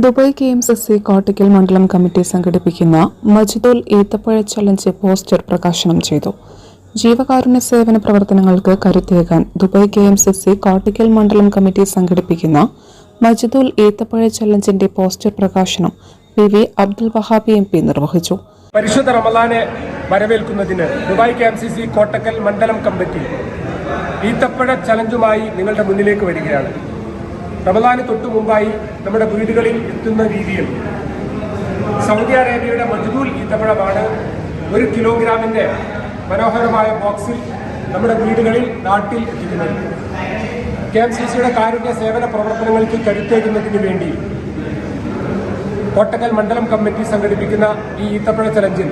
Dubai KMCC Kottakkal മണ്ഡലം committee സംഘടിപ്പിക്കുന്ന മജ്ദൂൽ ഈത്തപ്പഴ challenge poster പ്രകാശനം ചെയ്തു. ജീവകാരുണ്യ സേവന പ്രവർത്തനങ്ങൾക്ക് കരുത്തേകാൻ ദുബായ് KMCC കോട്ടയ്ക്കൽ മണ്ഡലം കമ്മിറ്റി സംഘടിപ്പിക്കുന്ന മജ്ദൂൽ ഈത്തപ്പഴ ചലഞ്ചിന്റെ പോസ്റ്റർ പ്രകാശനം PV അബ്ദുൽ വഹാബ് MP നിർവഹിച്ചു. പരിശുദ്ധ റമളാനെ വരവേൽക്കുന്നതിന് ദുബായ് KMCC കോട്ടക്കൽ മണ്ഡലം കമ്മിറ്റി ഈത്തപ്പഴ ചലഞ്ചുമായി നിങ്ങളുടെ മുന്നിലേക്ക് വരികയാണ്. റമളാന് തൊട്ടു മുമ്പായി നമ്മുടെ വീടുകളിൽ എത്തുന്ന രീതിയിൽ സൗദി അറേബ്യയുടെ മജ്ദൂൽ ഈത്തപ്പഴമാണ് 1 കിലോഗ്രാമിന്റെ മനോഹരമായ ബോക്സിൽ നമ്മുടെ വീടുകളിൽ നാട്ടിൽ എത്തിക്കുന്നത്. KMCCയുടെ കാരുണ്യ സേവന പ്രവർത്തനങ്ങൾക്ക് കരുത്തേകുന്നതിന് വേണ്ടി കോട്ടക്കൽ മണ്ഡലം കമ്മിറ്റി സംഘടിപ്പിക്കുന്ന ഈ ഈത്തപ്പഴ ചലഞ്ചിൽ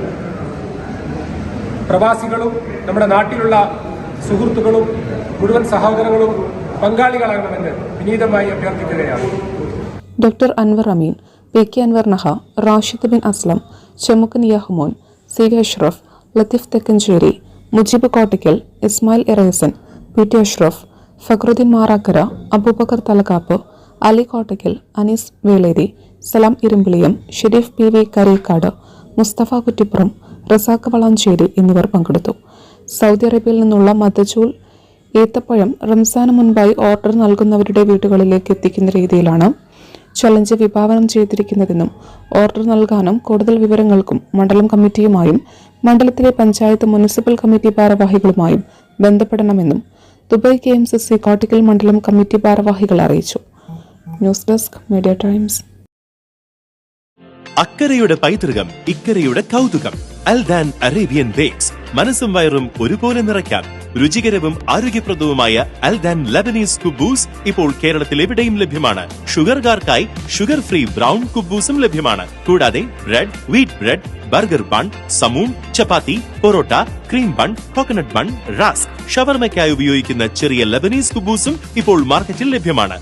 പ്രവാസികളും നമ്മുടെ നാട്ടിലുള്ള സുഹൃത്തുക്കളും മുഴുവൻ സഹോദരങ്ങളും പങ്കാളികളാകണമെന്ന് വിനീതമായി അഭ്യർത്ഥിക്കുകയാണ്. Doctor Anwar Ameen, PK Anwar Naha, Rashid bin Aslam, Chemukkan Yahmon, CV Ashraf, Latheef Thekkancheri, Mujeeb Kottakkal, Ismail Irayasan, PT Ashraf, Fakhruddeen Marakkara, Aboobacker Thalakkappu, Ali Kottakkal, Anees Veleri, Salam Irimbiliyam, Shareef PV Kareekkad, Musthafa Kuttippuram, Razak Valanchery എന്നിവർ പങ്കെടുത്തു. സൗദി അറേബ്യയിൽ നിന്നുള്ള മജ്ദൂൽ ഈത്തപ്പഴം റംസാന് മുൻപായി ഓർഡർ നൽകുന്നവരുടെ വീടുകളിലേക്ക് എത്തിക്കുന്ന രീതിയിലാണ് ചലഞ്ച് വിഭാവനം ചെയ്തിരിക്കുന്നതെന്നും ഓർഡർ നൽകാനും കൂടുതൽ വിവരങ്ങൾക്കും മണ്ഡലം കമ്മിറ്റിയുമായും മണ്ഡലത്തിലെ പഞ്ചായത്ത് മുനിസിപ്പൽ കമ്മിറ്റി ഭാരവാഹികളുമായും ബന്ധപ്പെടണമെന്നും ദുബായ് KMCC കോട്ടയ്ക്കൽ മണ്ഡലം കമ്മിറ്റി ഭാരവാഹികൾ അറിയിച്ചു. News Desk Media Times. അക്കരയുടെ പൈതൃകം, ഇക്കരയുടെ കൗതുകം. Aldan Arabian Bakes. മനസ്സും വയറും ഒരുപോലെ നിറയ്ക്കാം. രുചികരവും ആരോഗ്യപ്രദവുമായ അൽദാൻ ലബനീസ് കുബൂസ് ഇപ്പോൾ കേരളത്തിൽ എവിടെയും ലഭ്യമാണ്. ഷുഗർകാർക്കായി ഷുഗർ ഫ്രീ ബ്രൗൺ കുബൂസും ലഭ്യമാണ്. കൂടാതെ bread, wheat bread, burger bun, സമൂൺ, chapati, parotta, cream bun, coconut bun, rusk, ഷവർമയ്ക്കായി ഉപയോഗിക്കുന്ന ചെറിയ ലബനീസ് കുബൂസും ഇപ്പോൾ മാർക്കറ്റിൽ ലഭ്യമാണ്.